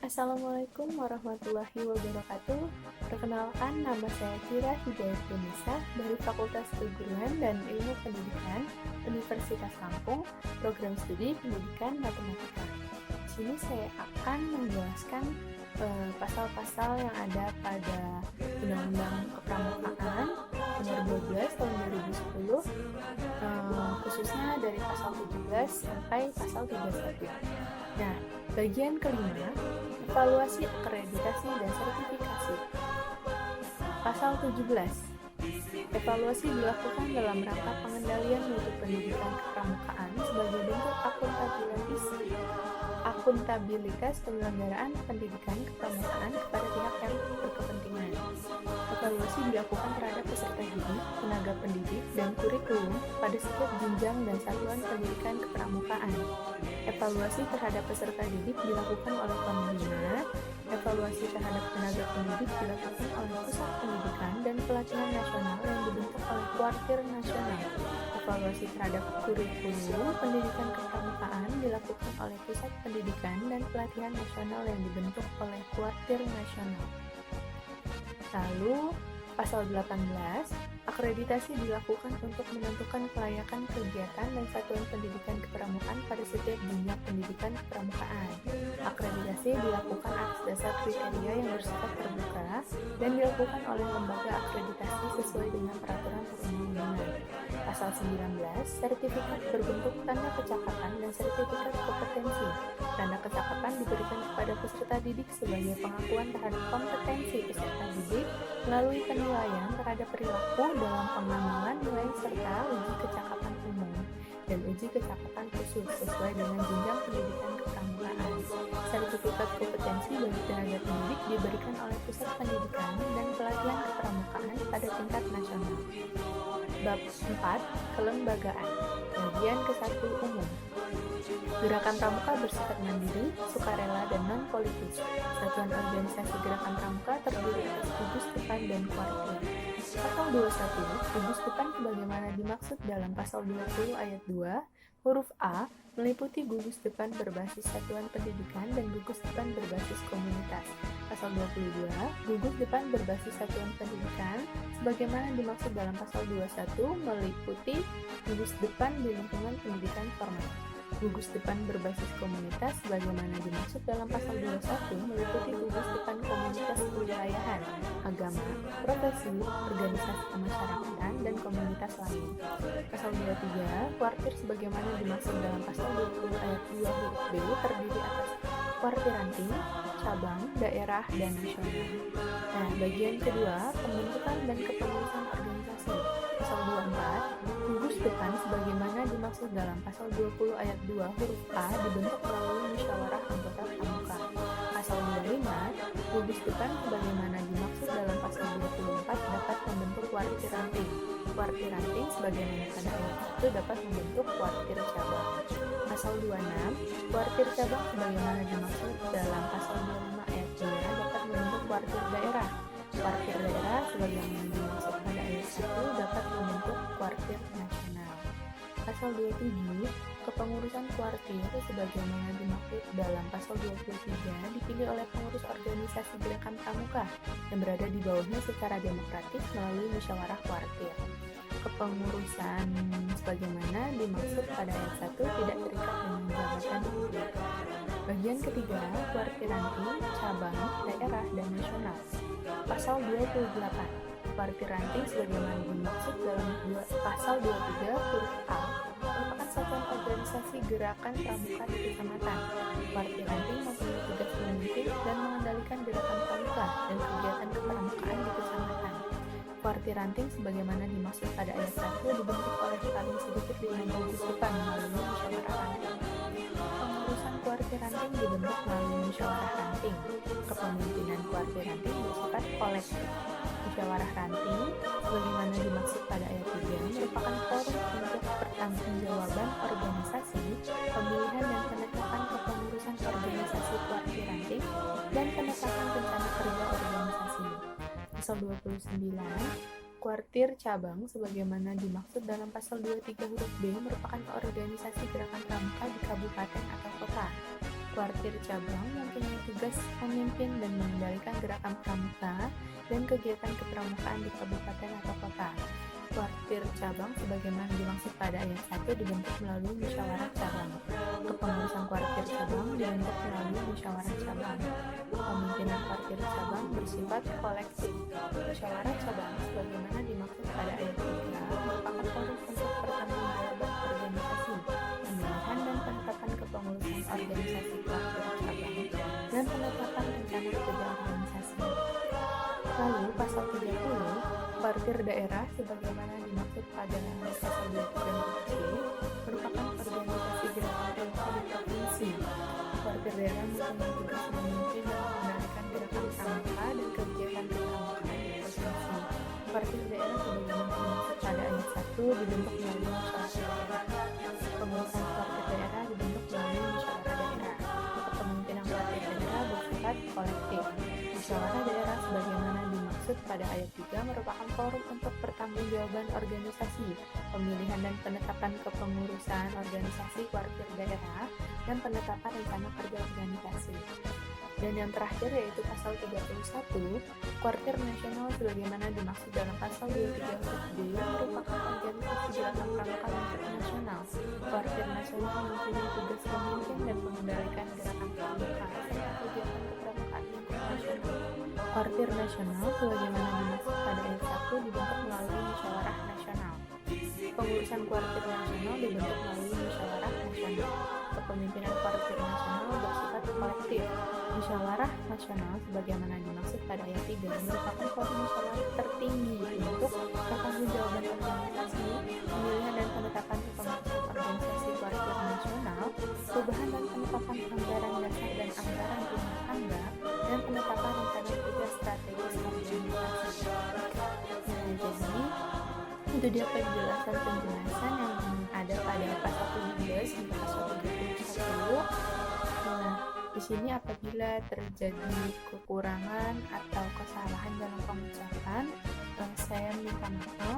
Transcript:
Assalamualaikum warahmatullahi wabarakatuh. Perkenalkan, nama saya Kira Hidayat Yunisa dari Fakultas Keguruan dan Ilmu Pendidikan Universitas Lampung, Program Studi Pendidikan Matematika. Di sini saya akan menjelaskan pasal-pasal yang ada pada Undang-Undang Kepramukaan Nomor 12 Tahun 2010, khususnya dari pasal 17 sampai pasal 31. Nah, bagian kelima, evaluasi akreditasi dan sertifikasi. Pasal 17. Evaluasi dilakukan dalam rangka pengendalian mutu pendidikan kepramukaan sebagai bentuk akuntabilitas penyelenggaraan pendidikan kepramukaan kepada pihak yang berkepentingan. Evaluasi dilakukan terhadap peserta didik, tenaga pendidik, dan kurikulum pada setiap jenjang dan satuan pendidikan kepramukaan. Evaluasi terhadap peserta didik dilakukan oleh pembina. Evaluasi terhadap tenaga pendidik dilakukan oleh Pusat Pendidikan dan Pelatihan Nasional yang dibentuk oleh Kuartir Nasional. Evaluasi terhadap kurikulum pendidikan kepramukaan dilakukan oleh Pusat Pendidikan dan Pelatihan Nasional yang dibentuk oleh Kuartir Nasional. Lalu, pasal 18, akreditasi dilakukan untuk menentukan kelayakan kegiatan dan satuan pendidikan kepramukaan pada setiap jenjang pendidikan kepramukaan. Akreditasi dilakukan atas dasar kriteria yang bersifat terbuka dan dilakukan oleh lembaga akreditasi sesuai dengan peraturan perundang-undangan. Pasal 19, sertifikat berbentuk tanda kecakapan dan sertifikat kompetensi. Tanda kecakapan diberikan kepada peserta didik sebagai pengakuan terhadap kompetensi peserta didik melalui penilaian terhadap perilaku dalam pengamalan nilai serta uji kecakapan umum dan uji kecakapan khusus sesuai dengan jenjang pendidikan kepramukaan. Sertifikat kompetensi bagi tenaga pendidik diberikan oleh Pusat Pendidikan dan Pelatihan Kepramukaan pada tingkat nasional. Bab 4. Kelembagaan. Bagian ke-1 umum. Gerakan Pramuka bersifat mandiri, sukarela, dan non-politis. Satuan organisasi Gerakan Pramuka terdiri atas gugus depan dan kuartir. Pasal 21, gugus depan sebagaimana dimaksud dalam pasal 20 ayat 2, huruf A, meliputi gugus depan berbasis satuan pendidikan dan gugus depan berbasis komunitas. Pasal 22, gugus depan berbasis satuan pendidikan sebagaimana dimaksud dalam pasal 21 meliputi gugus depan di lingkungan pendidikan formal. Gugus depan berbasis komunitas sebagaimana dimaksud dalam pasal 21 meliputi gugus depan komunitas kewilayahan, agama, profesi, organisasi kemasyarakatan, dan komunitas lain. Pasal 23, kuartir sebagaimana dimaksud dalam pasal 20 ayat 2 huruf B terdiri atas kuartir ranting, cabang, daerah, dan nasional. Nah, bagian kedua, pembentukan dan kepengurusan organisasi. Pasal 24, gugus depan sebagaimana dimaksud dalam pasal 20 ayat 2 huruf A dibentuk melalui musyawarah anggota pramuka. Pasal 25, gugus depan sebagaimana dimaksud dalam pasal 24 dapat membentuk kuartir ranting. Kuartir ranting sebagaimana pada ayat 1 dapat membentuk kuartir cabang. Pasal 26, kuartir cabang sebagaimana dimaksud dalam pasal 25 ayat 2 dapat membentuk kuartir daerah. Kuartir daerah sebagaimana dimaksud pada ayat 1 dapat membentuk kuartir nasional. Pasal 27, kepengurusan kuartir sebagaimana dimaksud dalam pasal 23 dipilih oleh pengurus organisasi Gerakan Pramuka yang berada di bawahnya secara demokratis melalui musyawarah kuartir. Kepengurusan sebagaimana dimaksud pada ayat 1 tidak terikat dengan jabatan publik. Bagian ketiga, kuartir ranting, cabang, daerah, dan nasional. Pasal 28, kuartir ranting sebagaimana dimaksud dalam pasal 23 huruf A merupakan satuan organisasi Gerakan Pramuka di kecamatan. Kuartir ranting mempunyai tugas memimpin dan mengendalikan Gerakan Pramuka dan kegiatan kepramukaan di kecamatan. Kuartir ranting sebagaimana dimaksud pada ayat 1 dibentuk oleh paling sedikit 5 gugus depan melalui musyawarah ranting. Pengurusan kuartir ranting dibentuk melalui musyawarah ranting. Kepemimpinan kuartir ranting bersifat kolektif. Musyawarah ranting, sebagaimana dimaksud pada ayat 3, merupakan forum untuk pertanggungjawaban organisasi, pemilihan dan penetapan kepengurusan organisasi kuartir ranting, dan penetapan rencana kerja organisasi. Pasal 29, kuartir cabang sebagaimana dimaksud dalam pasal 23 huruf B merupakan organisasi Gerakan Pramuka di kabupaten atau kota. Kuartir cabang mempunyai tugas memimpin dan mengendalikan gerakan pramuka dan kegiatan kepramukaan di kabupaten atau kota. Kuartir cabang sebagaimana dimaksud pada ayat 1 dibentuk melalui musyawarah cabang. Kepengurusan kuartir cabang dibentuk melalui musyawarah cabang. Pemimpinan kuartir cabang bersifat kolektif. Musyawarah cabang sebagaimana dimaksud pada ayat 3 merupakan forum untuk pertanggungjawaban organisasi, pemilihan dan penetapan kepengurusan organisasi kuartir cabang, dan penetapan rencana kerja organisasi. Lalu pasal 30 kuartir daerah sebagaimana dimaksud pada pasal 23C merupakan organisasi gerakan pramuka di provinsi. Kuartir daerah mempunyai tugas memimpin dan mengendalikan gerakan pramuka dan kegiatan kepramukaan di provinsi. Kuartir daerah sebagaimana dimaksud pada ayat 1 dibentuk melalui musyawarah daerah. Pengurusan kuartir daerah dibentuk melalui musyawarah daerah. Kepemimpinan kuartir daerah bersifat kolektif. Musyawarah daerah sebagaimana dimaksud pada ayat 3 merupakan forum untuk pertanggungjawaban organisasi, pemilihan dan penetapan kepengurusan organisasi kuartir daerah, dan penetapan rencana kerja organisasi. Dan yang terakhir yaitu pasal 31, kuartir nasional sebagaimana dimaksud dalam pasal 23 huruf D merupakan organisasi gerakan pramuka internasional. Kuartir nasional mempunyai tugas memimpin dan mengendalikan gerakan pramuka serta kegiatan kepramukaan internasional. Kuartir nasional sebagaimana dimaksud pada ayat 1 dibentuk melalui musyawarah nasional. Pengurusan kuartir nasional dibentuk melalui musyawarah nasional. Kepemimpinan kuartir nasional bersifat kolektif. Musyawarah nasional sebagaimana dimaksud pada ayat 3 merupakan forum musyawarah tertinggi untuk pertanggungjawaban organisasi, pemilihan dan penetapan kepengurusan organisasi kuartir nasional, perubahan dan penetapan anggaran dasar dan anggaran rumah tangga, dan penetapan rencana kerja strategis organisasi. Jadi itu dia penjelasan yang ada pada pasal 17 hingga pasal 31. Nah, di sini apabila terjadi kekurangan atau kesalahan dalam pengucapan, saya minta maaf.